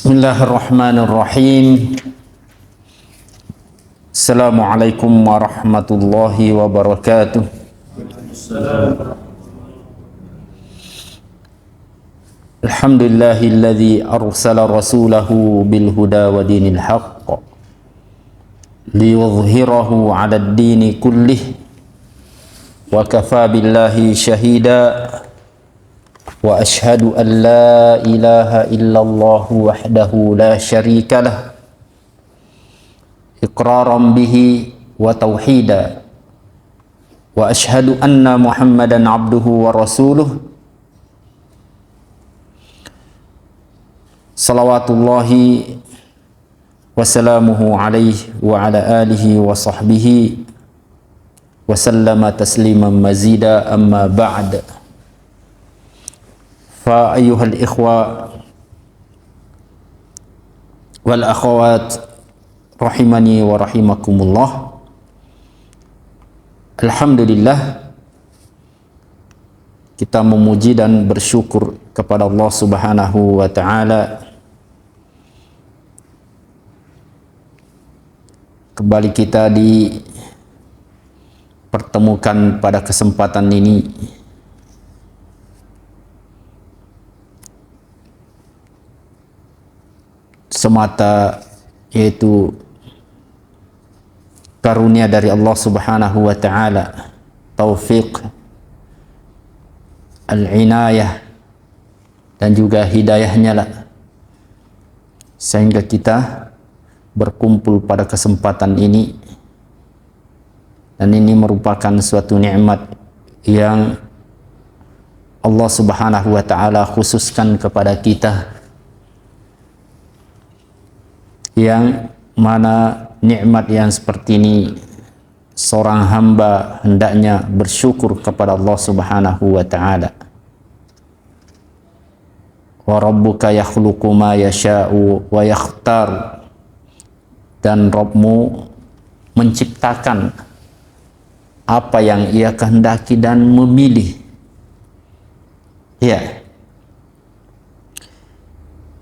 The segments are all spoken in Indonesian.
Bismillahirrahmanirrahim. Assalamualaikum warahmatullahi wabarakatuh. Alhamdulillahilladzi arsala rasulahu bil huda wa dinil haqq liyudhhirahu 'alad dini kullih wa kafa billahi shahida. Wa ashhadu an la ilaha illallah wahdahu la syarika lah iqraran bihi wa tauhida. Wa ashhadu anna Muhammadan abduhu wa rasuluh salawatullahi wa salamuhu alaihi wa ala alihi wa sahbihi wa sallama tasliman mazida. Amma ba'd. Fa ayyuhal ikhwa wal akhawat rahimani wa rahimakumullah. Alhamdulillah, kita memuji dan bersyukur kepada Allah Subhanahu wa ta'ala. Kembali kita dipertemukan pada kesempatan ini semata, yaitu karunia dari Allah Subhanahu wa ta'ala, taufik, al-inayah, dan juga hidayahnya lah, sehingga kita berkumpul pada kesempatan ini. Dan ini merupakan suatu nikmat yang Allah Subhanahu wa ta'ala khususkan kepada kita, yang mana nikmat yang seperti ini seorang hamba hendaknya bersyukur kepada Allah Subhanahu wa ta'ala. Wa rabbuka yakhluqu ma yasha'u wa yakhtar, dan Rabbmu menciptakan apa yang ia kehendaki dan memilih. Ya,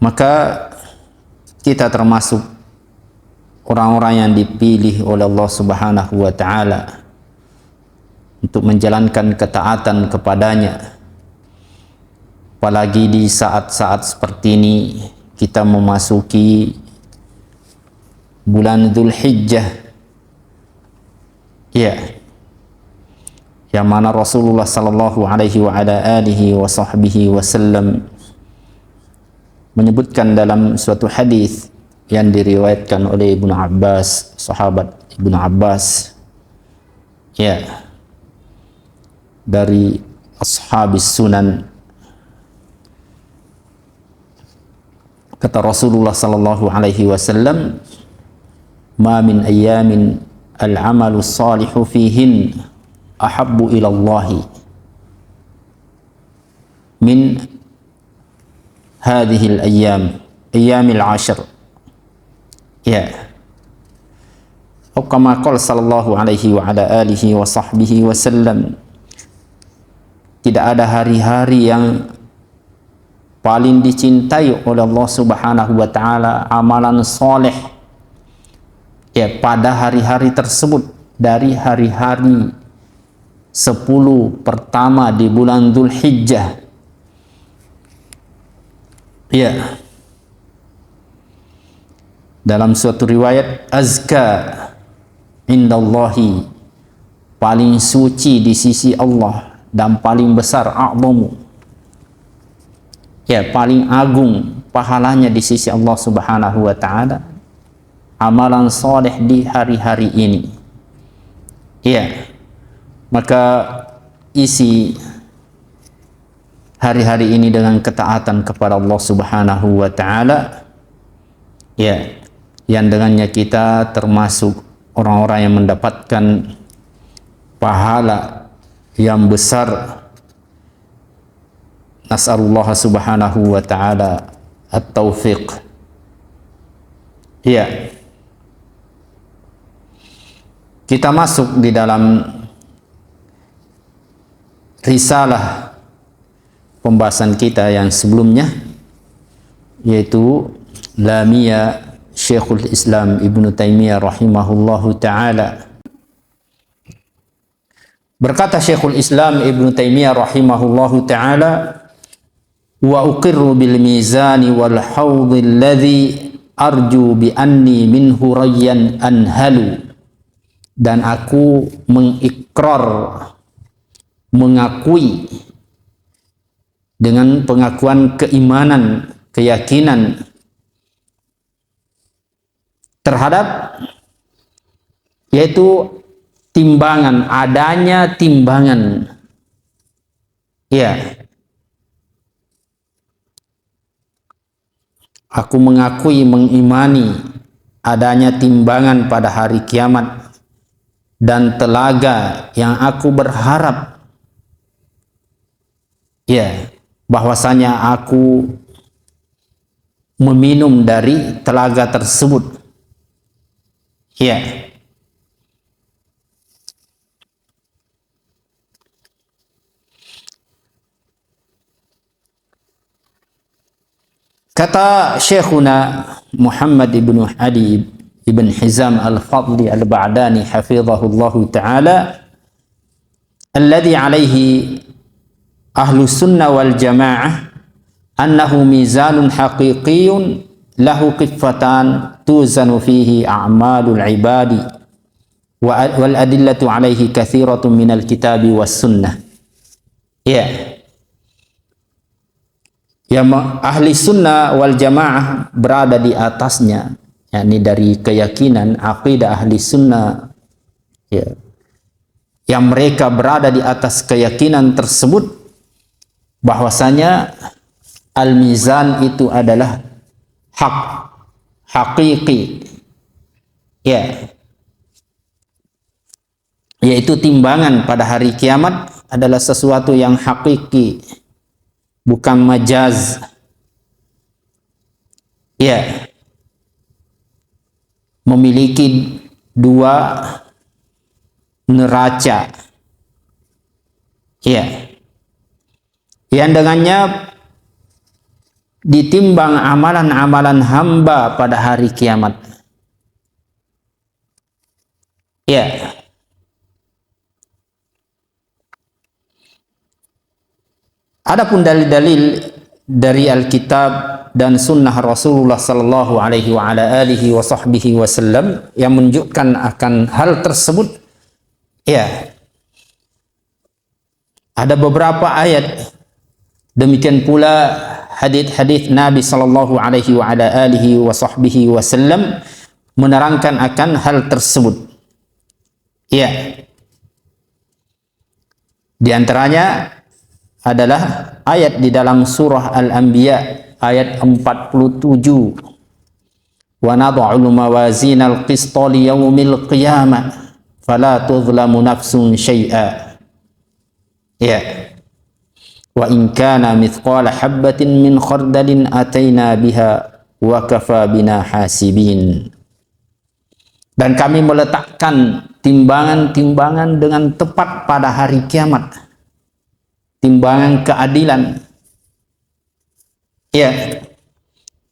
maka kita termasuk orang-orang yang dipilih oleh Allah Subhanahu wa ta'ala untuk menjalankan ketaatan kepadanya. Apalagi di saat-saat seperti ini kita memasuki bulan Dzulhijjah, ya, yang mana Rasulullah sallallahu alaihi wa ala alihi wa sahbihi wasallam menyebutkan dalam suatu hadis yang diriwayatkan oleh Ibnu Abbas, sahabat Ibnu Abbas, ya, dari ashabis sunan, kata Rasulullah sallallahu alaihi wasallam, ma min ayyamin al-amalu salihu fihin ahabbu ila Allahi min hadhil ayyam, ayyamil ashr. Ya, kama qala sallallahu alaihi wa ala alihi wa sahbihi wasallam, tidak ada hari-hari yang paling dicintai oleh Allah Subhanahu wa ta'ala amalan soleh, ya, pada hari-hari tersebut dari hari-hari 10 pertama di bulan Dzulhijjah. Ya, dalam suatu riwayat, azka indallahi, paling suci di sisi Allah dan paling besar, a'zamu, ya, paling agung pahalanya di sisi Allah Subhanahu wa ta'ala amalan soleh di hari-hari ini. Ya, maka isi hari-hari ini dengan ketaatan kepada Allah Subhanahu wa ta'ala, ya, yang dengannya kita termasuk orang-orang yang mendapatkan pahala yang besar. Nas'alullah Subhanahu wa ta'ala at-taufiq. Ya, kita masuk di dalam risalah pembahasan kita yang sebelumnya, yaitu lamia Syekhul Islam Ibnu Taimiyah rahimahullahu taala. Berkata Syekhul Islam Ibnu Taimiyah rahimahullahu taala, wa uqirru bil mizani wal haudhi alladhi arju bi anni minhu rayyan anhalu. Dan aku mengikrar, mengakui dengan pengakuan keimanan, keyakinan terhadap yaitu timbangan, adanya timbangan. Ya. Aku mengakui, mengimani adanya timbangan pada hari kiamat dan telaga yang aku berharap bahwasanya aku meminum dari telaga tersebut. Kata Syekhuna Muhammad ibn Ali ibn Hizam al-Fadli al-Ba'dani hafizahullahu ta'ala, alladhi alaihi ahlu sunnah wal jamaah annahu mizanun haqiqiyun lahu qiffatan tuzanu fihi a'malul ibadi wal adillatu alaihi kathiratun minal kitabi was sunnah. Ya, ahli sunnah wal jamaah berada di atasnya, yakni dari keyakinan aqidah ahli sunnah, yang mereka berada di atas keyakinan tersebut bahwasanya al-mizan itu adalah hak, hakiki, yaitu timbangan pada hari kiamat adalah sesuatu yang hakiki, bukan majaz. Memiliki dua neraca, yang dengannya ditimbang amalan-amalan hamba pada hari kiamat. Adapun dalil-dalil dari Alkitab dan Sunnah Rasulullah Sallallahu Alaihi wa ala alihi wa sahbihi wasallam yang menunjukkan akan hal tersebut, ada beberapa ayat. Demikian pula hadits-hadits Nabi Sallallahu Alaihi wa ala alihi wa sahbihi wasallam menerangkan akan hal tersebut. Di antaranya adalah ayat di dalam surah Al-Anbiya ayat 47, wa nad'ul mawazinal qista li yaumil qiyamah fala tuzlamu nafsun syai'a, wa in kana mithqala habbatin min khardalin ataina biha wa kafa bina hasibin. Dan kami meletakkan timbangan-timbangan dengan tepat pada hari kiamat, timbangan keadilan,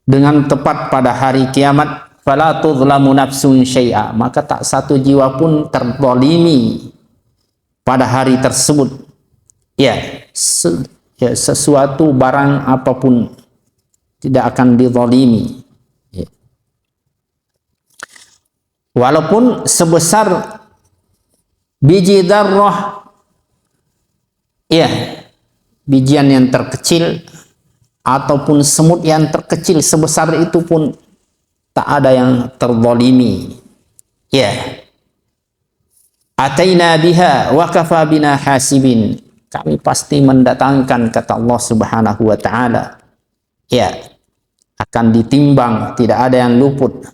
dengan tepat pada hari kiamat, fala tuzlamu nafsun syai'a, maka tak satu jiwa pun terzalimi pada hari tersebut. Sesuatu barang apapun tidak akan dizalimi, walaupun sebesar biji dzarrah, bijian yang terkecil ataupun semut yang terkecil, sebesar itu pun tak ada yang terzalimi. Ataina biha wa kafa bina hasibin, kami pasti mendatangkan, kata Allah Subhanahu wa taala, akan ditimbang, tidak ada yang luput.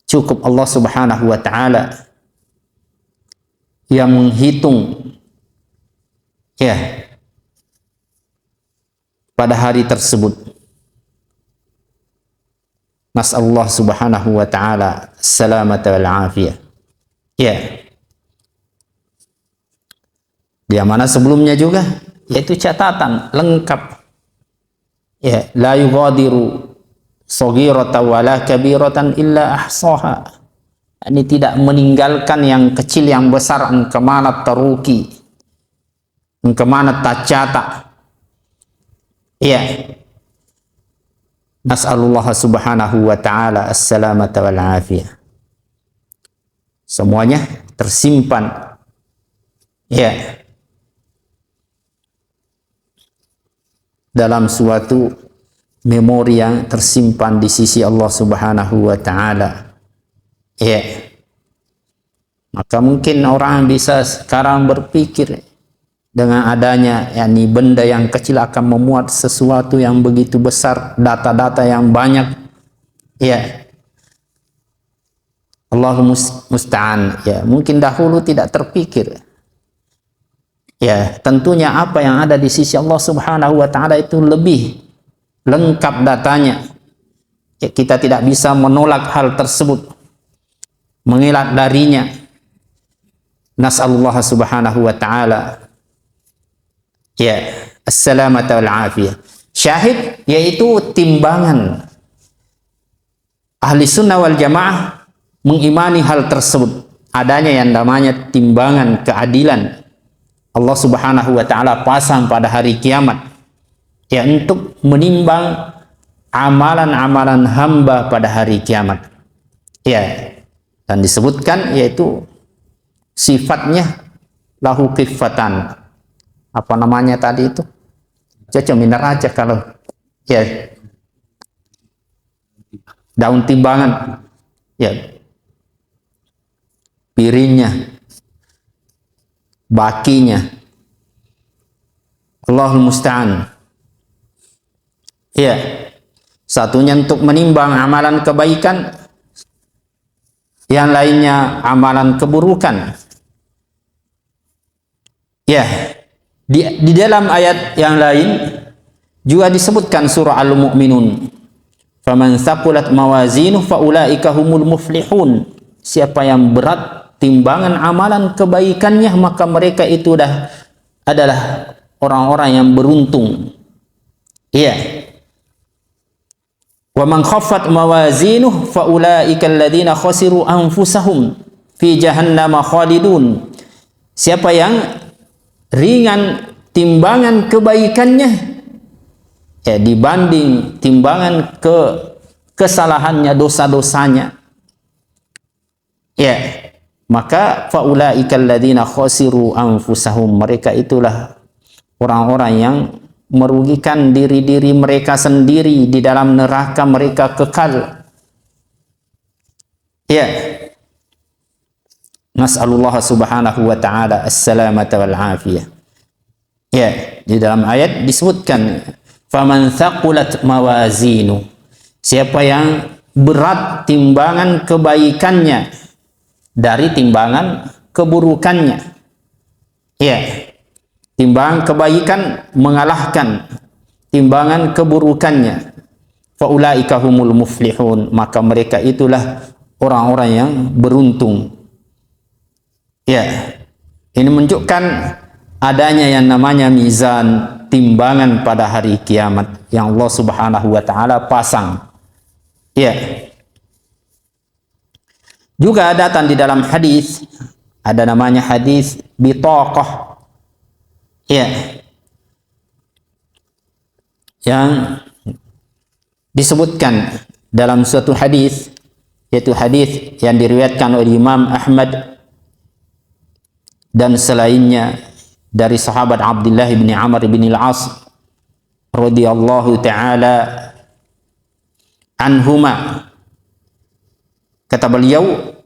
Cukup Allah Subhanahu wa taala yang menghitung pada hari tersebut. Nas'alullah Subhanahu wa taala salamata wal afiyah. Dia mana sebelumnya juga, yaitu catatan lengkap. La yughadiru saghiratan wala kabiratan illa ahsaha. Ini tidak meninggalkan yang kecil yang besar, kemana taruki, kemana tacata. Ya. Nas'alullah subhanahu wa ta'ala as-salamata wal afiyah. Semuanya tersimpan, ya, dalam suatu memori yang tersimpan di sisi Allah subhanahu wa ta'ala. Ya. Maka mungkin orang bisa sekarang berpikir dengan adanya yakni benda yang kecil akan memuat sesuatu yang begitu besar, data-data yang banyak. Ya. Allahumma musta'an. Ya, mungkin dahulu tidak terpikir. Ya, tentunya apa yang ada di sisi Allah Subhanahu wa taala itu lebih lengkap datanya. Ya, kita tidak bisa menolak hal tersebut, mengelak darinya. Nas'alullah Subhanahu wa taala, ya, as-salamata wal afiyah. Syahid yaitu timbangan. Ahli sunnah wal jamaah mengimani hal tersebut, adanya yang namanya timbangan keadilan. Allah Subhanahu wa taala pasang pada hari kiamat, ya, untuk menimbang amalan-amalan hamba pada hari kiamat. Ya, dan disebutkan yaitu sifatnya lahu kifatan. Apa namanya tadi itu? Cocok minar aja kalau, ya, daun timbangan, ya, piringnya, bakinya. Allahul musta'an. Ya, satunya untuk menimbang amalan kebaikan, yang lainnya amalan keburukan. Ya, di dalam ayat yang lain juga disebutkan surah Al-Mu'minun, faman thaqulat mawazinuhu faulaika humul muflihun. Siapa yang berat timbangan amalan kebaikannya, maka mereka itu adalah orang-orang yang beruntung. Iya. Wa man khaffat mawazinuhu faulaika alladziina khasiru anfusahum fi jahannam khalidun. Siapa yang ringan timbangan kebaikannya, ya, dibanding timbangan kesalahannya, dosa-dosanya, ya, maka faulaika alladzina khasiru anfusahum, mereka itulah orang-orang yang merugikan diri-diri mereka sendiri, di dalam neraka mereka kekal. Ya. Nas'alullah subhanahu wa ta'ala as-salamata wal afiyah. Ya, di dalam ayat disebutkan faman thaqulat mawazinu. Siapa yang berat timbangan kebaikannya dari timbangan keburukannya. Ya. Timbangan kebaikan mengalahkan timbangan keburukannya. Faulaika humul muflihun, maka mereka itulah orang-orang yang beruntung. Ya, ini menunjukkan adanya yang namanya mizan, timbangan pada hari kiamat yang Allah Subhanahu wa taala pasang. Ya. Juga datang di dalam hadis, ada namanya hadis bitaqah. Ya. Yang disebutkan dalam suatu hadis, yaitu hadis yang diriwayatkan oleh Imam Ahmad dan selainnya dari sahabat Abdullah bin Amr bin Al-As radhiyallahu taala anhuma. Kata beliau,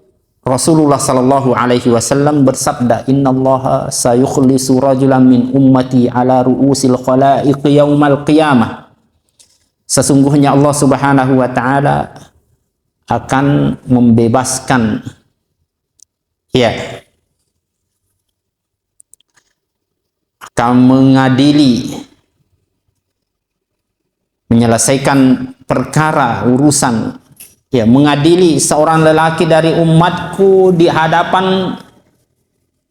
Rasulullah sallallahu alaihi wasallam bersabda, innallaha sayukhlisu rajulan min ummati ala ru'usil khalaiq yaumal qiyamah. Sesungguhnya Allah Subhanahu wa taala akan membebaskan, ya, akan mengadili, menyelesaikan perkara urusan, ya, mengadili seorang lelaki dari umatku di hadapan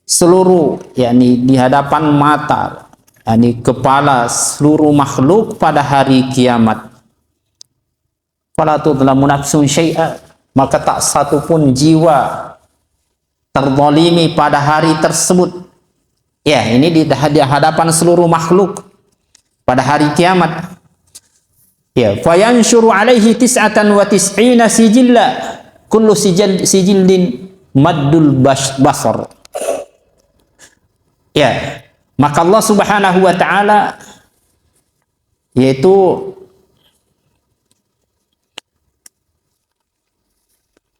seluruh, yakni di hadapan mata, yakni kepala seluruh makhluk pada hari kiamat. fala tudlamu nafsun syai'a, maka tak satu pun jiwa terzalimi pada hari tersebut. Ya, ini di hadapan seluruh makhluk pada hari kiamat. Ya, fayanshuru alaihi tis'atan wa tis'ina sijilla, kullu sijildin maddul basar. Ya, maka Allah Subhanahu wa taala yaitu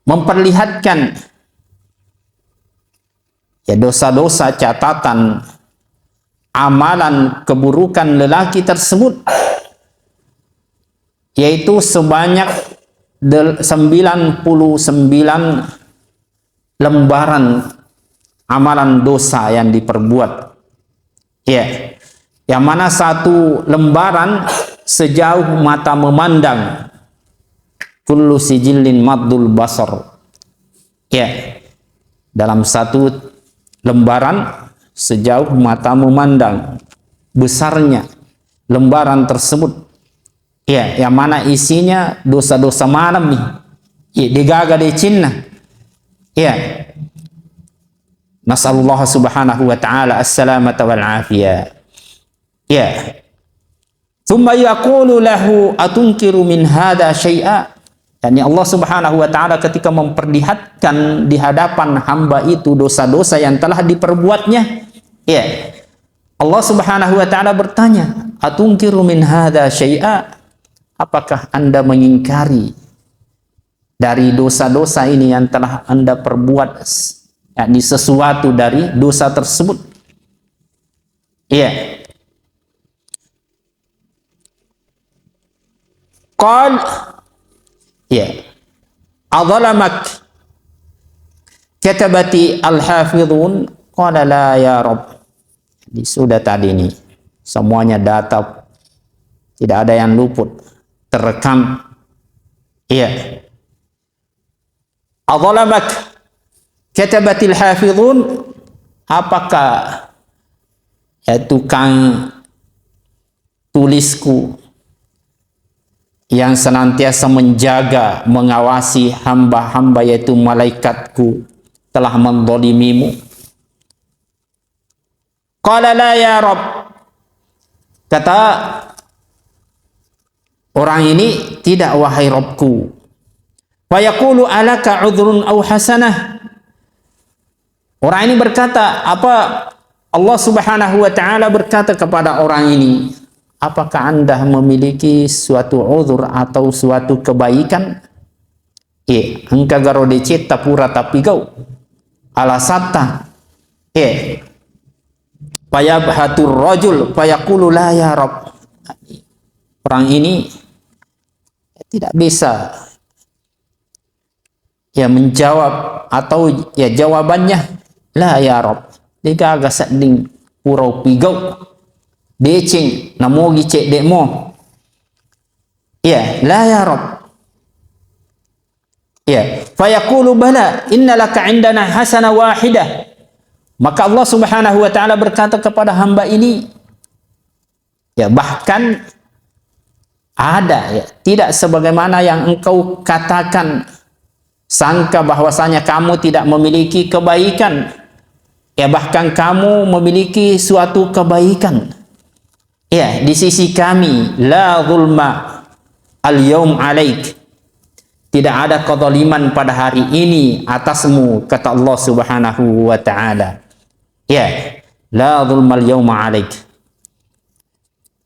memperlihatkan ya dosa-dosa, catatan amalan keburukan lelaki tersebut, yaitu sebanyak 99 lembaran amalan dosa yang diperbuat. Ya, yang mana satu lembaran sejauh mata memandang. Kullu sijillin maddul basar. Ya, dalam satu lembaran sejauh mata memandang besarnya lembaran tersebut. Ya, yang mana isinya dosa-dosa malam nih. Ya, digaga di Cina. Ya. Nasallallahu subhanahu wa ta'ala as-salamata wal afiyah. Ya. Thumma yaqulu lahu atunkiru min hadha syai'a. Yani Allah Subhanahu wa taala ketika memperlihatkan di hadapan hamba itu dosa-dosa yang telah diperbuatnya, ya. Allah Subhanahu wa taala bertanya, "Atunkiru min hadza syai'a?" Apakah Anda mengingkari dari dosa-dosa ini yang telah Anda perbuat, yakni sesuatu dari dosa tersebut? Iya. Qal, ya, adzalamak katabati al-hafidhun, qala la ya Rabb. Jadi sudah tadi ini semuanya data, tidak ada yang luput, terekam. Iya. Adzalamak katabatil hafidhun, apakah ya tukang tulisku yang senantiasa menjaga, mengawasi hamba-hamba yaitu malaikatku telah menzalimimu? Qala la ya Rabb. Kata orang ini, tidak wahai Rabbku. Fa yaqulu alaka udhrun aw hasanah. Orang ini berkata, apa Allah Subhanahu wa taala berkata kepada orang ini, apakah Anda memiliki suatu uzur atau suatu kebaikan? Engka garo deceta pura tapi kau alasata. Fayabhatur rajul fayaqulu la ya Rabb. Orang ini tidak bisa ya menjawab, atau ya jawabannya la ya Rabb. Dia agak seding purau pigau decing namogi cek dekmo. Ya, la ya Rabb. Ya, fayaqulu bala innalaka indana hasanah wahidah. Maka Allah Subhanahu wa taala berkata kepada hamba ini, ya bahkan ada, ya, tidak sebagaimana yang engkau katakan, sangka bahwasanya kamu tidak memiliki kebaikan, ya bahkan kamu memiliki suatu kebaikan. Ya, di sisi kami, la zulma al-yaum alaik. Tidak ada kezaliman pada hari ini atasmu, kata Allah Subhanahu wa taala. Ya, la zulma al-yaum alaik.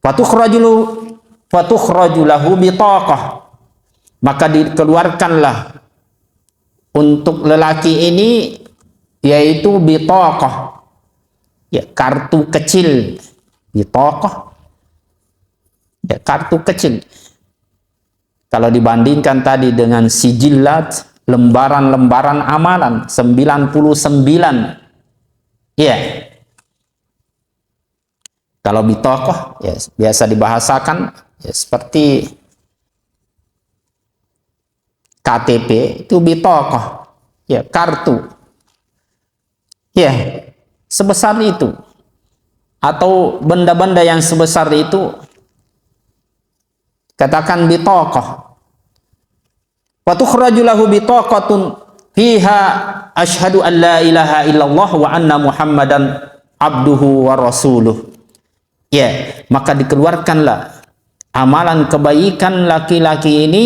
Fatukhraju lahu bitaqah. Maka dikeluarkanlah untuk lelaki ini yaitu bitaqah. Ya, kartu kecil. Bitaqah. Ya, kartu kecil. Kalau dibandingkan tadi dengan sijillat, lembaran-lembaran amalan 99. Ya. Kalau bitaqah ya biasa dibahasakan ya seperti KTP, itu bitaqah. Ya, kartu. Ya, sebesar itu. Atau benda-benda yang sebesar itu, katakan bitaqah. Fatukhraju lahu bitaqatun fiha asyhadu an la ilaha illallah wa anna Muhammadan abduhu wa rasuluh. Ya, maka dikeluarkanlah amalan kebaikan laki-laki ini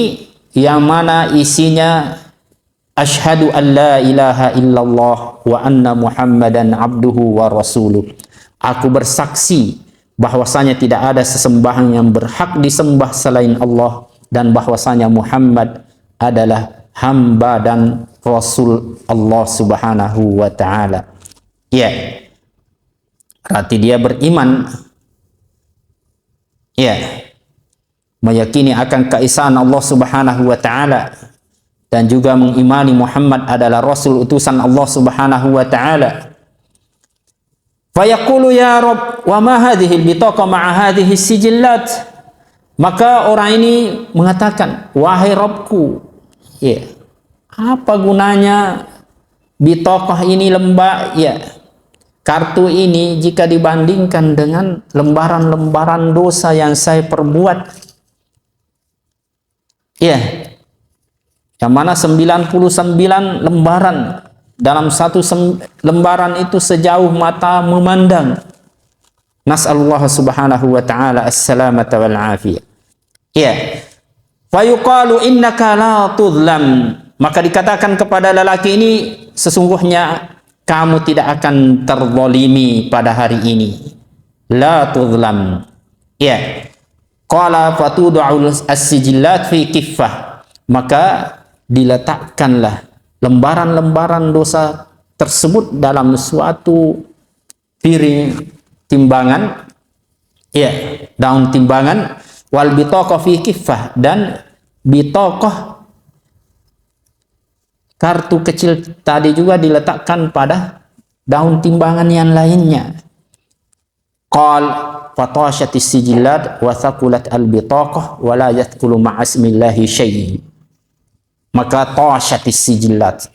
yang mana isinya asyhadu an la ilaha illallah wa anna Muhammadan abduhu wa rasuluh. Aku bersaksi bahwasanya tidak ada sesembahan yang berhak disembah selain Allah dan bahwasanya Muhammad adalah hamba dan rasul Allah Subhanahu wa taala. Ya. Berarti dia beriman, ya, meyakini akan keesaan Allah Subhanahu wa taala dan juga mengimani Muhammad adalah rasul utusan Allah Subhanahu wa taala. Fayaqulu ya Rabb wa ma hadhihi al-bitaqa ma'a hadhihi sijillat. Maka orang ini mengatakan, wahai Rabbku, ya, apa gunanya bitaqah ini, kartu ini jika dibandingkan dengan lembaran-lembaran dosa yang saya perbuat. Ya. Yang mana 99 lembaran. Dalam satu lembaran itu sejauh mata memandang. Nas'alullah subhanahu wa ta'ala as-salamata wal afiyah. Ya. Fayuqalu innaka la tudlam. Maka dikatakan kepada lelaki ini, sesungguhnya kamu tidak akan terzalimi pada hari ini. La tudlam. Ya. Qala fatudu'u as-sijillat fi kiffah. Maka diletakkanlah lembaran-lembaran dosa tersebut dalam suatu piring timbangan, ya, daun timbangan, wal bitaqah fi kiffah, dan bitaqah kartu kecil tadi juga diletakkan pada daun timbangan yang lainnya. Qal fatashatis sijillat wa thaqulat al bitaqah wa la yadkhulu ma'a ismillahi syai'. Maka tashatis sijillat,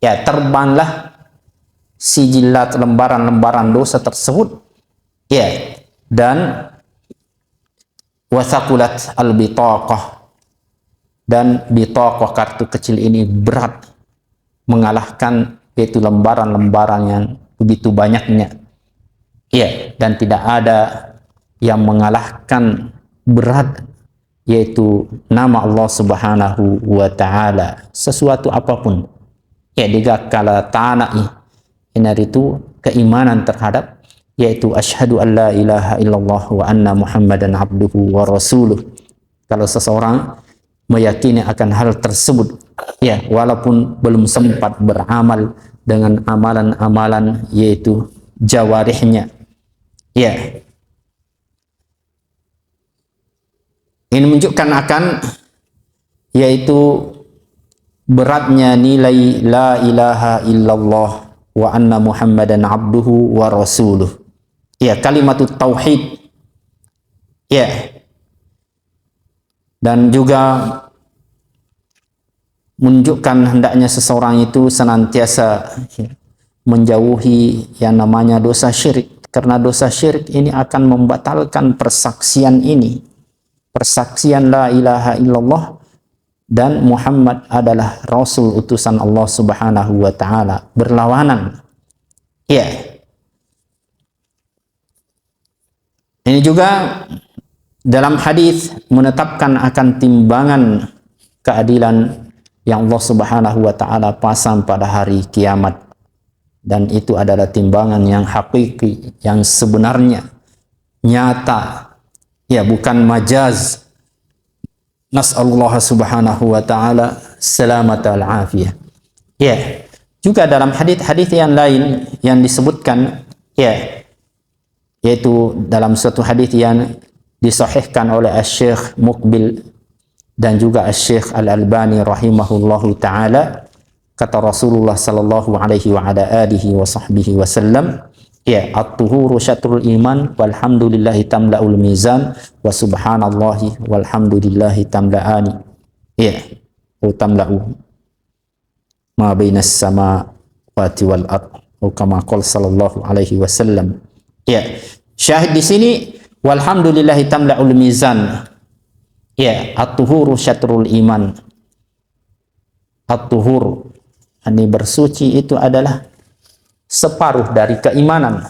ya, terbanglah sijillat, lembaran-lembaran dosa tersebut, ya, dan wasaqulat al bitaqah, dan bitaqah kartu kecil ini berat mengalahkan itu lembaran-lembaran yang begitu banyaknya, ya, dan tidak ada yang mengalahkan berat, yaitu nama Allah Subhanahu wa ta'ala, sesuatu apapun, ya, digakala ta'ana'i inar itu keimanan terhadap, yaitu asyhadu an la ilaha illallah wa anna Muhammadan abduhu wa rasuluh. Kalau seseorang meyakini akan hal tersebut, ya, walaupun belum sempat beramal dengan amalan-amalan yaitu jawarihnya, ya, ini menunjukkan akan yaitu beratnya nilai la ilaha illallah wa anna Muhammadan abduhu wa rasuluh, ya, kalimatut tauhid, ya, dan juga menunjukkan hendaknya seseorang itu senantiasa, ya, menjauhi yang namanya dosa syirik, karena dosa syirik ini akan membatalkan persaksian ini, persaksian la ilaha illallah dan Muhammad adalah rasul utusan Allah Subhanahu wa taala, berlawanan. Ya. Ini juga dalam hadis menetapkan akan timbangan keadilan yang Allah Subhanahu wa taala pasang pada hari kiamat, dan itu adalah timbangan yang hakiki, yang sebenarnya nyata, ya, bukan majaz. Nas'alullah subhanahu wa ta'ala salamata al-afiyah. Ya, juga dalam hadis-hadis yang lain yang disebutkan, ya, yaitu dalam suatu hadis yang disahihkan oleh Asy-Syaikh Muqbil dan juga Asy-Syaikh Al-Albani rahimahullahu ta'ala, kata Rasulullah sallallahu alaihi wa ala alihi wa sahbihi wasallam, ya, at-tuhuru syatrul iman walhamdulillahi tamla'ul mizan wa subhanallahi walhamdulillahi tamla'ani, ya, tamla'u ma bainas samawati wal ard, kama qala sallallahu alaihi wasallam. Ya, syahid di sini walhamdulillahi tamla'ul mizan, ya, at-tuhuru syatrul iman, at-tuhur, ini bersuci itu adalah separuh dari keimanan.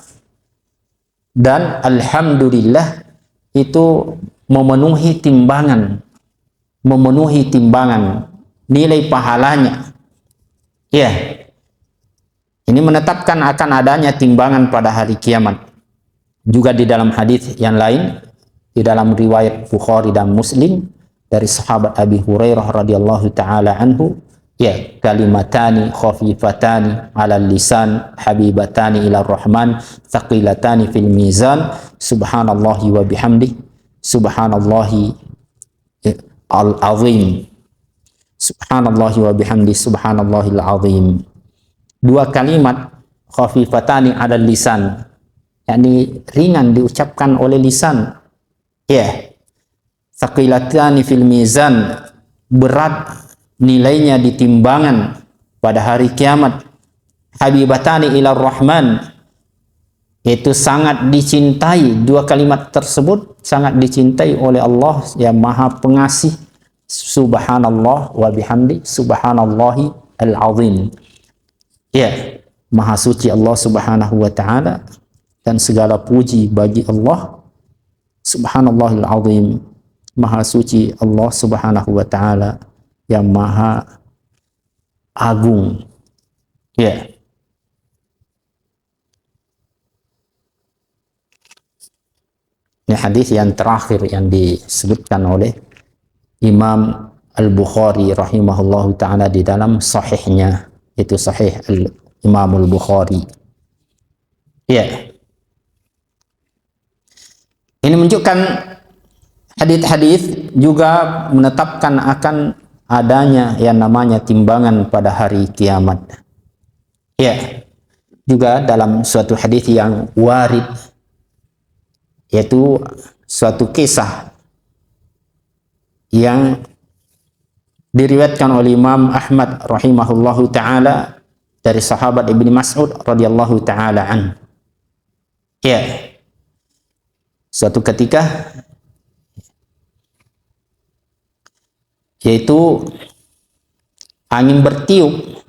Dan alhamdulillah itu memenuhi timbangan nilai pahalanya. Ya. Ini menetapkan akan adanya timbangan pada hari kiamat. Juga di dalam hadis yang lain, di dalam riwayat Bukhari dan Muslim dari sahabat Abi Hurairah radhiyallahu taala anhu, ya, kalimatani khafifatani 'alal lisan habibatani ila rahman thaqilatani fil mizan subhanallahi wa bihamdi subhanallahi al-azim subhanallahi wa bihamdi subhanallahil azim. Dua kalimat khafifatani 'alal lisan, yakni ringan diucapkan oleh lisan, ya. Thaqilatani fil mizan, berat nilainya di timbangan pada hari kiamat. Habibatani ila rahman, itu sangat dicintai. Dua kalimat tersebut sangat dicintai oleh Allah yang Maha Pengasih. Subhanallah wa bihamdi subhanallahi al-azim. Ya, Maha suci Allah Subhanahu wa taala dan segala puji bagi Allah Subhanallahil azim. Maha suci Allah Subhanahu wa taala yang maha agung. Ya. Ini hadis yang terakhir yang disebutkan oleh Imam Al-Bukhari rahimahullahu taala di dalam sahihnya, itu sahih Imam Al-Bukhari. Ya. Ini menunjukkan hadis-hadis juga menetapkan akan adanya yang namanya timbangan pada hari kiamat. Ya. Juga dalam suatu hadis yang warid, yaitu suatu kisah yang diriwayatkan oleh Imam Ahmad rahimahullahu taala dari sahabat Ibnu Mas'ud radhiyallahu taala an. Ya. Suatu ketika, yaitu angin bertiup,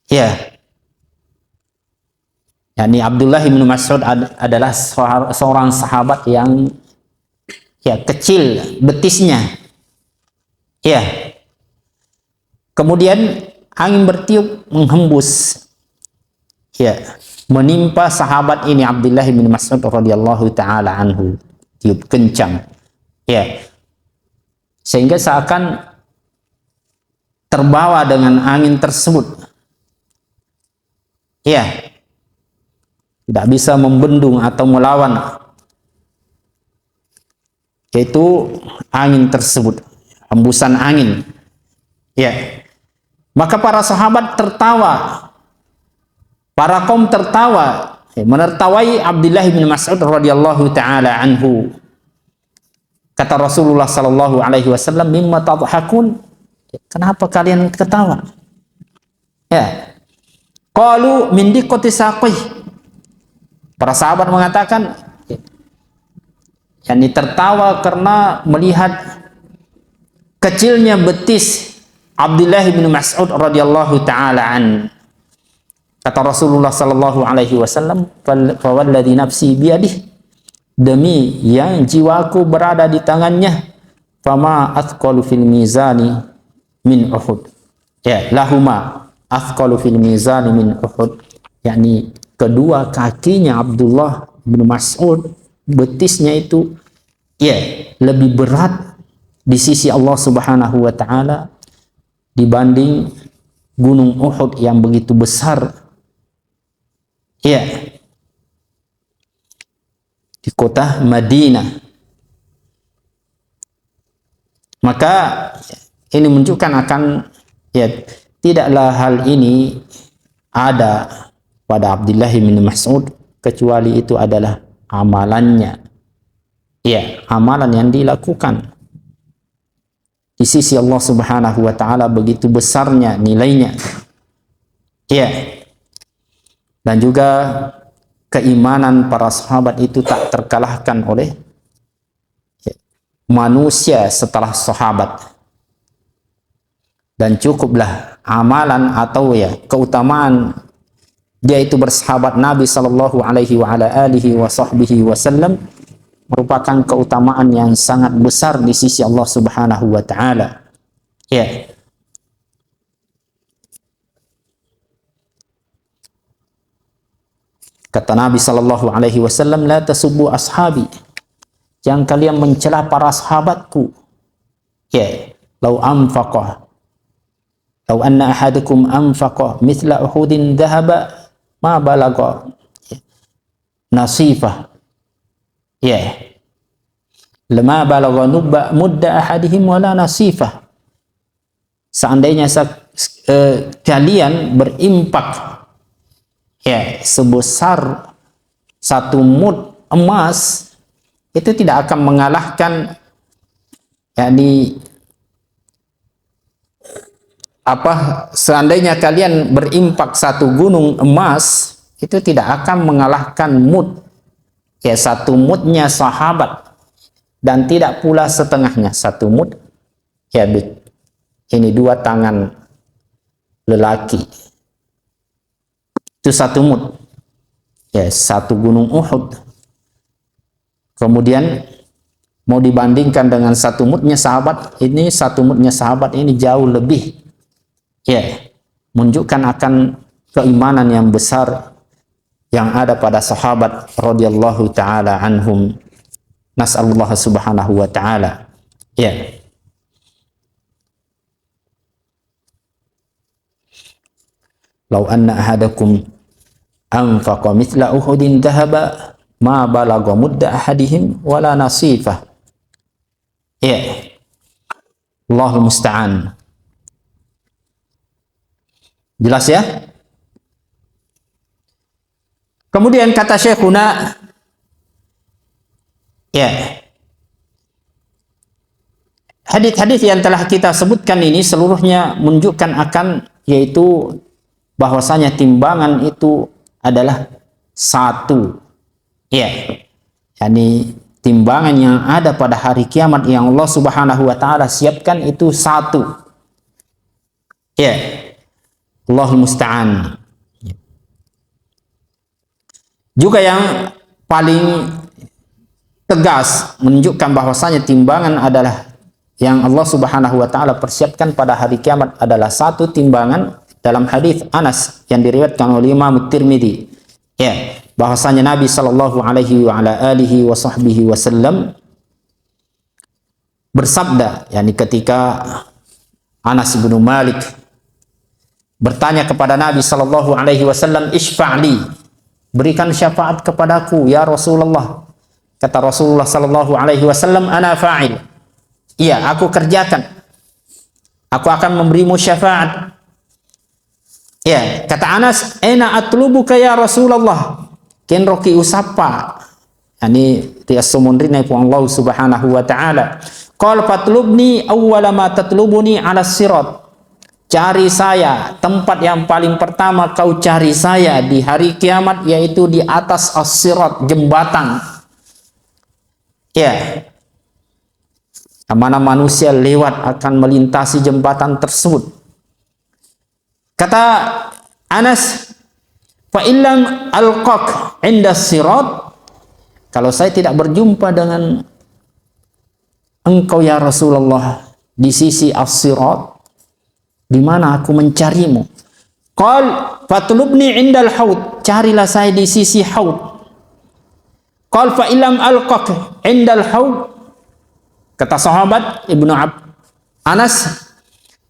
ya, yakni Abdullah bin Mas'ud adalah seorang sahabat yang, ya, kecil betisnya, ya. Kemudian angin bertiup menghembus, ya, menimpa sahabat ini Abdullah bin Mas'ud radhiyallahu taala anhu, tiup kencang, ya, sehingga seakan terbawa dengan angin tersebut, ya, tidak bisa membendung atau melawan, yaitu angin tersebut, hembusan angin, ya. Maka para sahabat tertawa, para kaum tertawa, menertawai Abdullah bin Mas'ud radhiyallahu taala anhu. Kata Rasulullah sallallahu alaihi wasallam, "Mimma tadhakun?" Kenapa kalian ketawa? Ya. Qalu min diqqati saqih. Para sahabat mengatakan, yakni tertawa karena melihat kecilnya betis Abdullah bin Mas'ud radhiyallahu taala an. Kata Rasulullah sallallahu alaihi wasallam, "Fa walladzi nafsi biyadihi," demi yang jiwaku berada di tangannya, "fama athqalu fil mizani min Uhud." Ya, lahuma athqalu fil mizani min Uhud, yakni kedua kakinya Abdullah bin Mas'ud, betisnya itu, ya, lebih berat di sisi Allah Subhanahu wa taala dibanding gunung Uhud yang begitu besar, ya, di kota Madinah. Maka ini menunjukkan akan, ya, tidaklah hal ini ada pada Abdullah bin Mas'ud kecuali itu adalah amalannya, ya, amalan yang dilakukan di sisi Allah Subhanahu wa taala begitu besarnya nilainya, ya. Dan juga keimanan para sahabat itu tak terkalahkan oleh, ya, manusia setelah sahabat. dan cukuplah amalan atau ya keutamaan dia itu bersahabat Nabi sallallahu alaihi wa ala alihi wa sahbihi wasallam merupakan keutamaan yang sangat besar di sisi Allah Subhanahu wa taala. Ya. Kata Nabi sallallahu alaihi wasallam, la tasubbu ashabi. Jangan kalian mencela para sahabatku. Ya, lau anfaqa lau anna ahadukum anfaqa mithla uhudin dhahaba ma balagha nasifah. Ya. Lama balagha mudda ahadihim wala nasifah. Seandainya kalian berimpak ya sebesar satu mud emas, itu tidak akan mengalahkan yakni seandainya kalian berimpak satu gunung emas, itu tidak akan mengalahkan mud ya satu mudnya sahabat, dan tidak pula setengahnya satu mud ya ini dua tangan lelaki, itu satu mud ya satu gunung Uhud. Kemudian mau dibandingkan dengan satu mudnya sahabat, ini satu mudnya sahabat ini jauh lebih ya menunjukkan akan keimanan yang besar yang ada pada sahabat radhiyallahu taala anhum. Nas'alullah subhanahu wa ta'ala. Ya. Lau anna ahadakum anfaqa mithla uhudin dhahaba ma balagha mudda ahadihim wala nasifah. Ya. Allahul musta'an. Jelas ya? Kemudian kata Syekhuna, ya, hadis-hadis yang telah kita sebutkan ini seluruhnya menunjukkan akan yaitu bahwasanya timbangan itu adalah satu, ya, yakni timbangan yang ada pada hari kiamat yang Allah Subhanahu wa taala siapkan itu satu, ya, Allahul musta'an. Juga yang paling tegas menunjukkan bahwasanya timbangan adalah yang Allah Subhanahu wa taala persiapkan pada hari kiamat adalah satu timbangan dalam hadis Anas yang diriwayatkan oleh Imam Tirmidzi, ya, bahwasanya Nabi sallallahu alaihi wa ala alihi wa sahbihi wasallam bersabda, yakni ketika Anas bin Malik bertanya kepada Nabi sallallahu alaihi wasallam, "Isfa'li," berikan syafaat kepadaku ya Rasulullah. Kata Rasulullah sallallahu alaihi wasallam, "Ana fa'il." Iya, aku kerjakan. Aku akan memberimu syafaat. Ya, kata Anas, "Aina atlubuka ya Rasulullah?" Ken roki usapa. Yani tiasumunrina pu Allah Subhanahu wa taala. Qal fatlubni awwala ma tatlubuni 'ala sirat. Cari saya, tempat yang paling pertama kau cari saya di hari kiamat yaitu di atas as-sirat, jembatan. Ya. Mana manusia lewat akan melintasi jembatan tersebut. Kata Anas, fa illam alqaq 'inda as-sirat, kalau saya tidak berjumpa dengan engkau ya Rasulullah di sisi as-sirat, di mana aku mencarimu? Qal fatlubni 'indal haud, carilah saya di sisi haud. Qal fa illam alqaq 'indal haud, kata sahabat Ibnu Anas,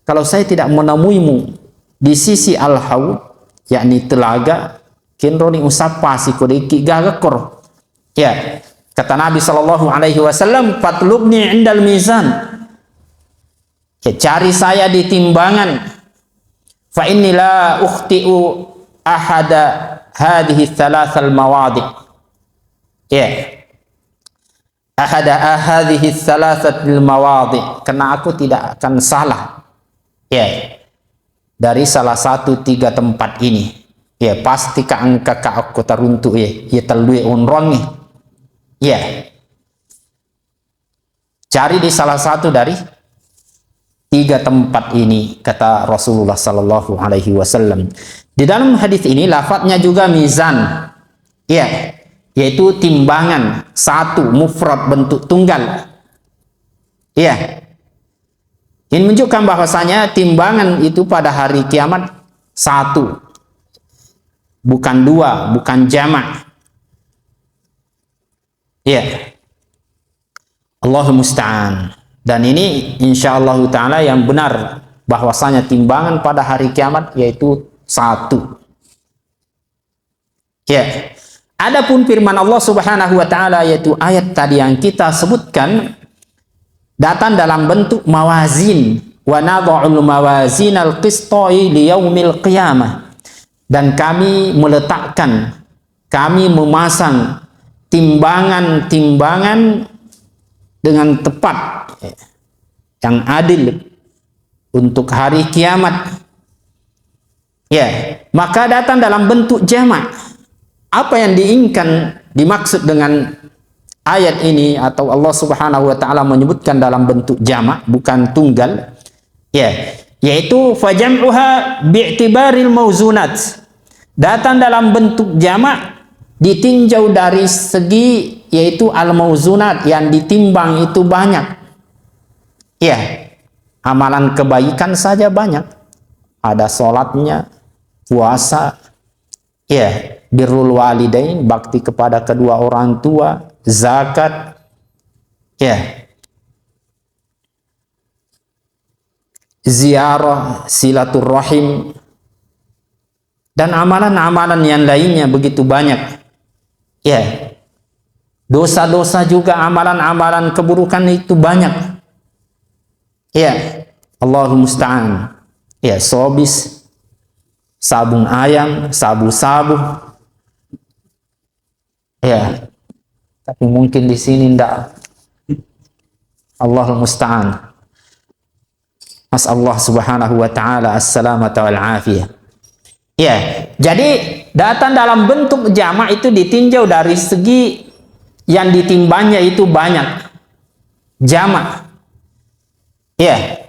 kalau saya tidak menemuimu di sisi al-haud, yakni telaga, kinroni usapa si kodiki gagakor. Ya, kata Nabi sallallahu alaihi wasallam, fatlubni 'indal mizan, ya, cari saya di timbangan. Fa inni la ukhti'u ahada hadhihi thalathal mawadi'. Ya. Ahada hadhihi thalathatil mawadi', karena aku tidak akan salah. Ya. Dari salah satu tiga tempat ini. Ya, pasti ka angka ka aku taruntu ya talui onron nih. Ya. Cari di salah satu dari tiga tempat ini, kata Rasulullah sallallahu alaihi wasallam. Di dalam hadis ini lafadznya juga mizan, ya, yaitu timbangan satu, mufrad bentuk tunggal, ya. Ini menunjukkan bahwasanya timbangan itu pada hari kiamat satu, bukan dua, bukan jamak, ya. Allahul musta'an. Dan ini insyaallah ta'ala yang benar, bahwasanya timbangan pada hari kiamat yaitu satu. Ya. Adapun firman Allah Subhanahu wa taala, yaitu ayat tadi yang kita sebutkan, datang dalam bentuk mawazin, wa nadha'ul mawazinal qista li yaumil qiyamah. Dan kami meletakkan, kami memasang timbangan-timbangan dengan tepat, yang adil untuk hari kiamat. Ya, maka datang dalam bentuk jamak. Apa yang diinginkan, dimaksud dengan ayat ini atau Allah Subhanahu wa taala menyebutkan dalam bentuk jamak, bukan tunggal, ya, yaitu fajam'uha bi'tibaril mauzunat. Datang dalam bentuk jamak ditinjau dari segi, yaitu al-mauzunat, yang ditimbang itu banyak. Ya, amalan kebaikan saja banyak. Ada sholatnya, puasa, ya, birrul walidain, bakti kepada kedua orang tua, zakat, ya, ziarah, silaturrahim, dan amalan-amalan yang lainnya begitu banyak. Ya, dosa-dosa juga, amalan-amalan keburukan itu banyak. Ya, Allahul musta'an. Ya, sobis, sabun ayam, sabu-sabu. Ya, tapi mungkin di sini ndak. Allahul musta'an. Mas Allah Subhanahu wa taala as-salamata wal afiyah. Ya, jadi datang dalam bentuk jamak itu ditinjau dari segi yang ditimbangnya itu banyak. Jamak. Ya.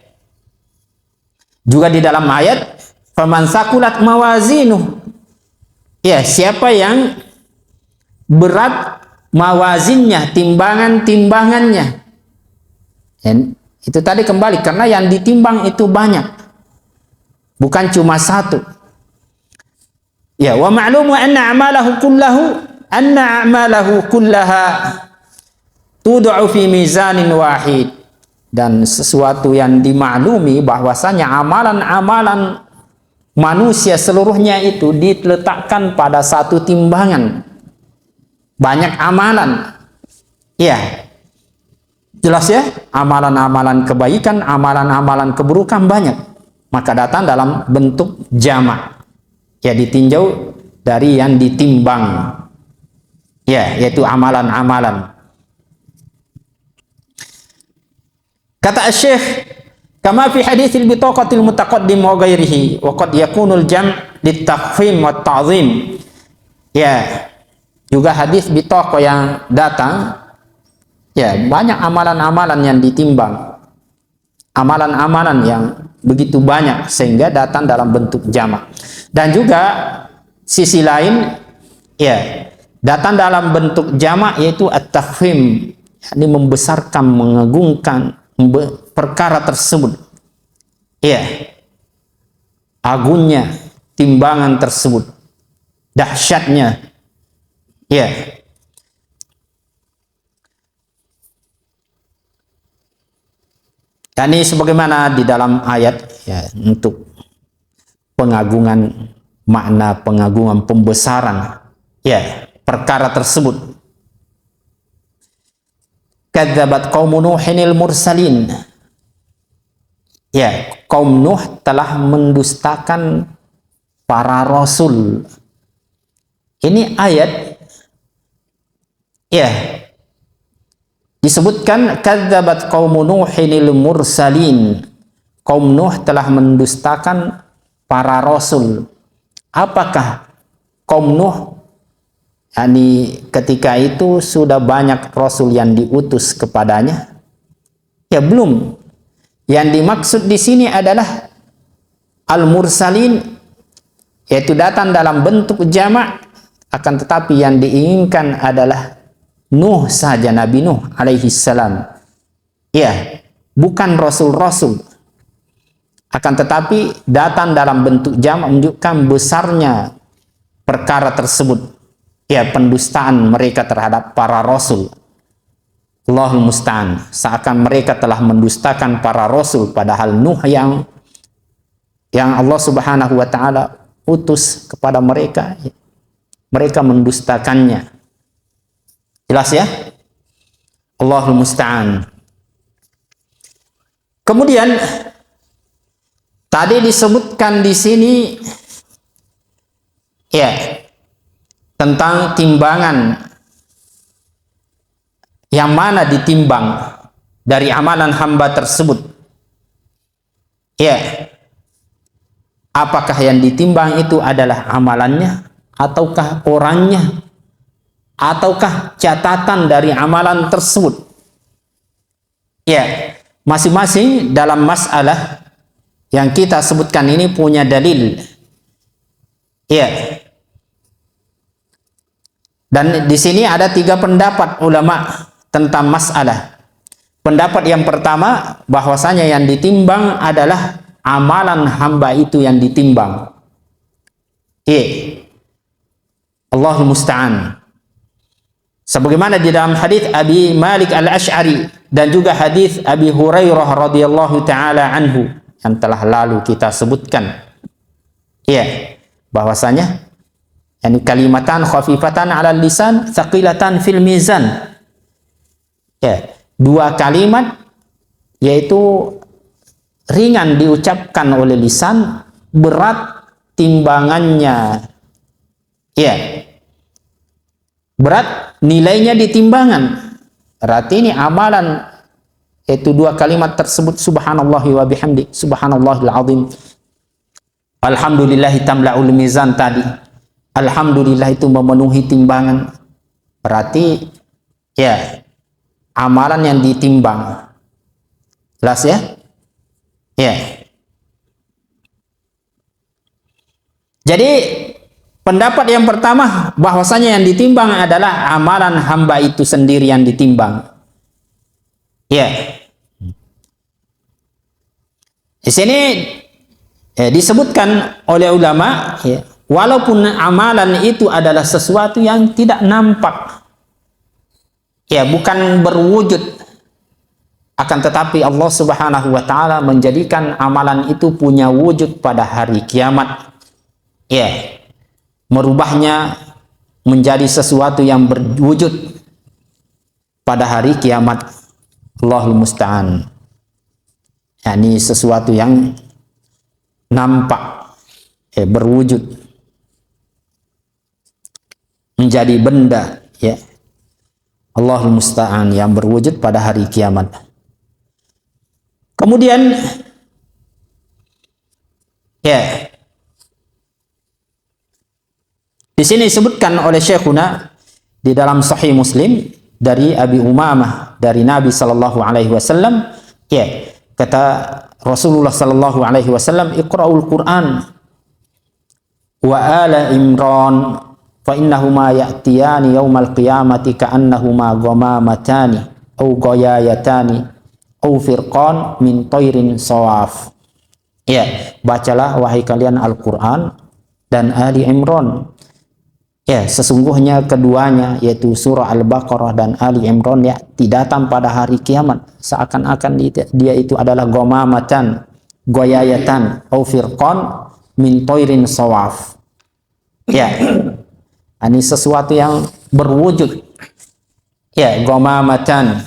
Juga di dalam ayat, faman sakulat mawazinuh. Ya, siapa yang berat mawazinnya, timbangannya. Dan itu tadi kembali, karena yang ditimbang itu banyak, bukan cuma satu. Ya, wa ma'lumu anna a'malahu kullaha tud'u fi mizanin wahid. Dan sesuatu yang dimaklumi bahwasanya amalan-amalan manusia seluruhnya itu diletakkan pada satu timbangan. Banyak amalan. Ya. Jelas ya? Amalan-amalan kebaikan, amalan-amalan keburukan banyak. Maka datang dalam bentuk jamak. Ya, ditinjau dari yang ditimbang. Ya, yaitu amalan-amalan. Kata Syekh, kama fi haditsil bitaqatil mutaqaddim wa ghairihi wa qad yakunul jam' littaqfim wa ta'zim. Ya, juga hadis bitaqah yang datang, ya, banyak amalan-amalan yang ditimbang. Amalan-amalan yang begitu banyak sehingga datang dalam bentuk jamak. Dan juga sisi lain, ya, datang dalam bentuk jamak yaitu at-takhfim, yakni membesarkan, mengagungkan perkara tersebut. Ya, agungnya timbangan tersebut, dahsyatnya. Ya. Ini sebagaimana di dalam ayat, ya, untuk pengagungan, makna pengagungan, pembesaran, ya, perkara tersebut. Kadzabat qaum Nuhinil mursalin. Ya, kaum Nuh telah mendustakan para rasul. Ini ayat, ya, disebutkan kadzabat qaum Nuhinil mursalin. Kaum Nuh telah mendustakan para rasul. Apakah kaum Nuh, yani ketika itu sudah banyak rasul yang diutus kepadanya? Ya, belum. Yang dimaksud di sini adalah al-mursalin, yaitu datang dalam bentuk jamak, akan tetapi yang diinginkan adalah Nuh saja, Nabi Nuh alaihi salam. Ya, bukan rasul-rasul. Akan tetapi datang dalam bentuk jamak menunjukkan besarnya perkara tersebut. Ya, pendustaan mereka terhadap para rasul. Allahul musta'an. Seakan mereka telah mendustakan para rasul, padahal Nuh yang Allah Subhanahu wa taala utus kepada mereka, mereka mendustakannya. Jelas ya? Allahul musta'an. Kemudian tadi disebutkan di sini ya tentang timbangan, yang mana ditimbang dari amalan hamba tersebut. Ya, apakah yang ditimbang itu adalah amalannya, ataukah orangnya, ataukah catatan dari amalan tersebut? Ya, masing-masing dalam masalah yang kita sebutkan ini punya dalil. Ya. Dan di sini ada 3 pendapat ulama tentang masalah. Pendapat yang pertama, bahwasanya yang ditimbang adalah amalan hamba itu yang ditimbang. Allahul musta'an. Sebagaimana di dalam hadis Abi Malik Al-Asy'ari dan juga hadis Abi Hurairah radhiyallahu taala anhu yang telah lalu kita sebutkan. Bahwasanya yani kalimatan khafifatan 'alal lisan, tsaqilatan fil mizan. 2 kalimat yaitu ringan diucapkan oleh lisan, berat timbangannya. Berat nilainya di timbangan. Berarti ini amalan, yaitu 2 kalimat tersebut, subhanallahi wa bihamdi, subhanallahil azim, alhamdulillahi tamla'ul mizan tadi. Alhamdulillah itu memenuhi timbangan. Berarti amalan yang ditimbang. Jelas ya? Jadi pendapat yang pertama, bahwasanya yang ditimbang adalah amalan hamba itu sendiri yang ditimbang. Di sini disebutkan oleh ulama, walaupun amalan itu adalah sesuatu yang tidak nampak, bukan berwujud, akan tetapi Allah Subhanahu wa taala menjadikan amalan itu punya wujud pada hari kiamat. Merubahnya menjadi sesuatu yang berwujud pada hari kiamat. Allahul musta'an. Ini sesuatu yang nampak, berwujud, menjadi benda, Allahul musta'an, yang berwujud pada hari kiamat. Kemudian di sini disebutkan oleh Syekhuna di dalam Sahih Muslim dari Abi Umamah dari Nabi sallallahu alaihi wasallam, kata Rasulullah sallallahu alaihi wasallam, "Iqra'ul Qur'an wa ala Imran fa innahuma ya'tiyani yaumal qiyamati ka'annahuma ghamamatani aw ghayayatani aw firqan min tayrin sawaf." Bacalah wahai kalian Al-Qur'an dan Ali Imran. Sesungguhnya keduanya, yaitu surah Al-Baqarah dan Ali Imran, datang pada hari kiamat seakan-akan dia itu adalah ghamamatan, goyayatan, au firqan min tayrin sawaf. Ini sesuatu yang berwujud. Ghamamatan,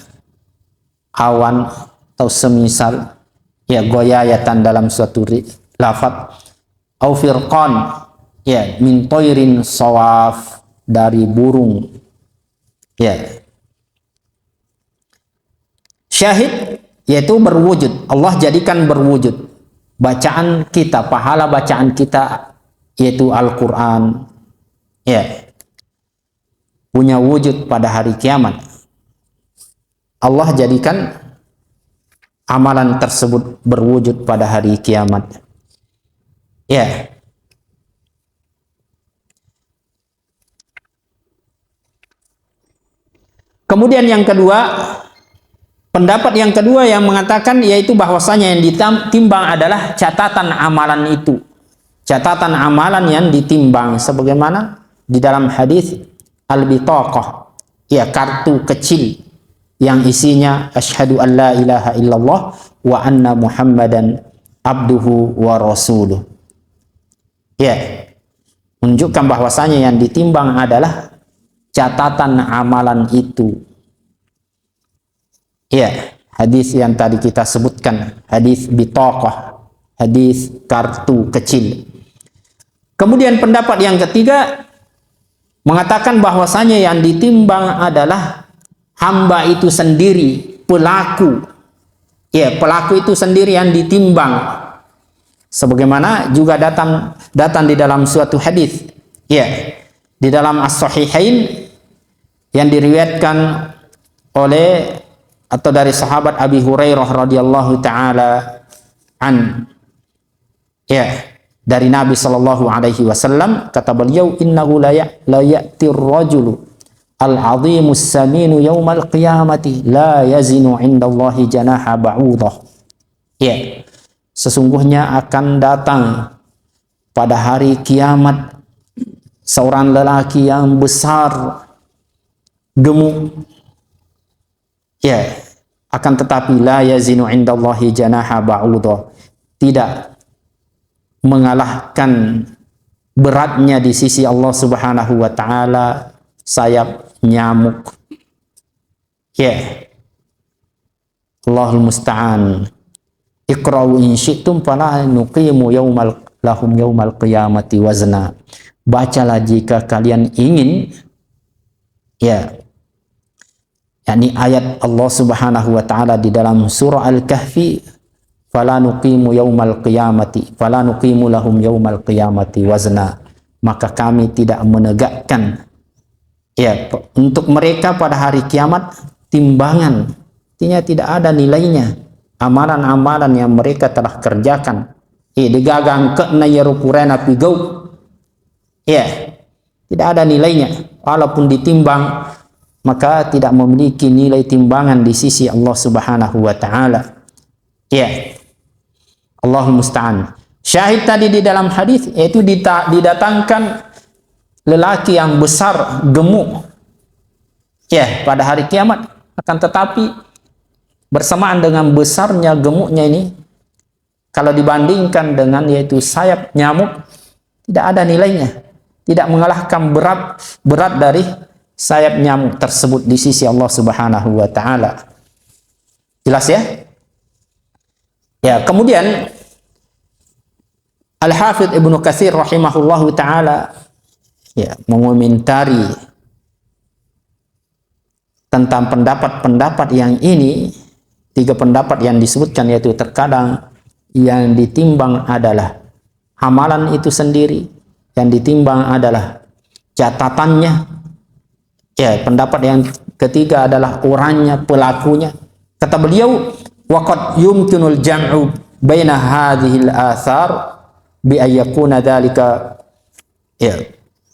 awan atau semisal, goyayatan dalam suatu lafaz, au firqan, min toirin sawaf, dari burung. Syahid yaitu berwujud. Allah jadikan berwujud bacaan kita, pahala bacaan kita, yaitu Al-Quran, punya wujud pada hari kiamat. Allah jadikan amalan tersebut berwujud pada hari kiamat. Ya. Kemudian yang kedua, pendapat yang kedua yang mengatakan yaitu bahwasanya yang ditimbang adalah catatan amalan itu. Catatan amalan yang ditimbang sebagaimana di dalam hadis al-bitaqah, ya, kartu kecil yang isinya asyhadu an la ilaha illallah wa anna muhammadan abduhu wa rasuluh. Ya, menunjukkan bahwasanya yang ditimbang adalah catatan amalan itu. Ya, hadis yang tadi kita sebutkan, hadis bitaqah, hadis kartu kecil. Kemudian pendapat yang ketiga mengatakan bahwasanya yang ditimbang adalah hamba itu sendiri, pelaku. Ya, pelaku itu sendiri yang ditimbang. Sebagaimana juga datang di dalam suatu hadis, ya, di dalam as-sahihain yang diriwayatkan oleh atau dari sahabat Abi Hurairah radhiyallahu taala an, ya, dari Nabi sallallahu alaihi wasallam, kata beliau, innahu la ya'tir rajulu al-'azimus saminu yaumal qiyamati la yazinu 'indallahi janaha ba'udah. Ya, sesungguhnya akan datang pada hari kiamat seorang lelaki yang besar, gemuk, ya, akan tetapi la yazinu 'indallahi janaha ba'udah, tidak mengalahkan beratnya di sisi Allah Subhanahu wa taala sayap nyamuk. Ya, Allahul musta'an. Iqra'u in syi'tum fala nuqimu lahum yaumal qiyamati wazna. Bacalah jika kalian ingin, ya, yakni ayat Allah Subhanahu wa taala di dalam surah Al-Kahfi, fala nuqimu lahum yaumal qiyamati wazna, maka kami tidak menegakkan, ya, untuk mereka pada hari kiamat timbangan. Artinya tidak ada nilainya amalan-amalan yang mereka telah kerjakan. Digagang ke nayarupurena pigau, ya, tidak ada nilainya. Walaupun ditimbang, maka tidak memiliki nilai timbangan di sisi Allah Subhanahu wa taala. Ya, Allahul musta'an. Syahid tadi di dalam hadis yaitu didatangkan lelaki yang besar, gemuk, ya, pada hari kiamat. Akan tetapi bersamaan dengan besarnya, gemuknya ini, kalau dibandingkan dengan yaitu sayap nyamuk, tidak ada nilainya, tidak mengalahkan berat dari sayap nyamuk tersebut di sisi Allah Subhanahu wa taala. Jelas ya? Ya, kemudian Al-Hafidz Ibnu Katsir rahimahullahu taala, ya, mengomentari tentang pendapat-pendapat yang ini, tiga pendapat yang disebutkan, yaitu terkadang yang ditimbang adalah amalan itu sendiri, yang ditimbang adalah catatannya. Ya, pendapat yang ketiga adalah orangnya, pelakunya. Kata beliau, waqad yumkinul jam'u baina hadhil athar bi ayyakuna dzalika, ya,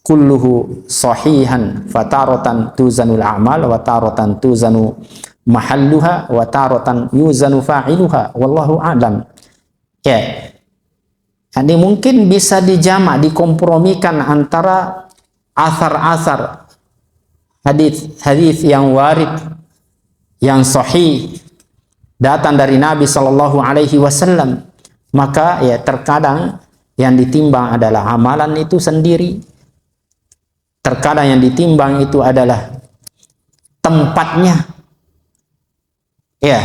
kulluhu sahihan, fataratan tuzanul a'mal wa taratan tuzanu mahalluha wa taratan yuzanu fa'iluha wallahu a'lam. Ya, ini mungkin bisa dijamak, dikompromikan antara asar-asar hadis yang warid, yang sahih, datang dari Nabi Shallallahu Alaihi Wasallam. Maka, ya, terkadang yang ditimbang adalah amalan itu sendiri, terkadang yang ditimbang itu adalah tempatnya, ya,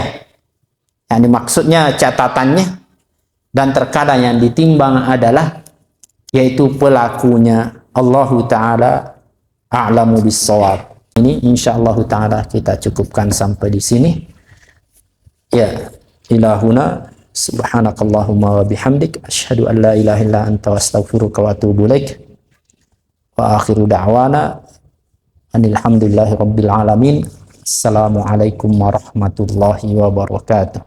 yang maksudnya catatannya, dan terkadang yang ditimbang adalah yaitu pelakunya. Allahu ta'ala a'lamu bis-shawab. Ini insyaallah ta'ala kita cukupkan sampai di sini. Ya, ilahuna subhanakallahumma wa bihamdik asyhadu an la ilaha illa anta astaghfiruka wa atubu ilaik. Wa akhiru da'wana alhamdulillahi rabbil alamin. Assalamualaikum warahmatullahi wabarakatuh.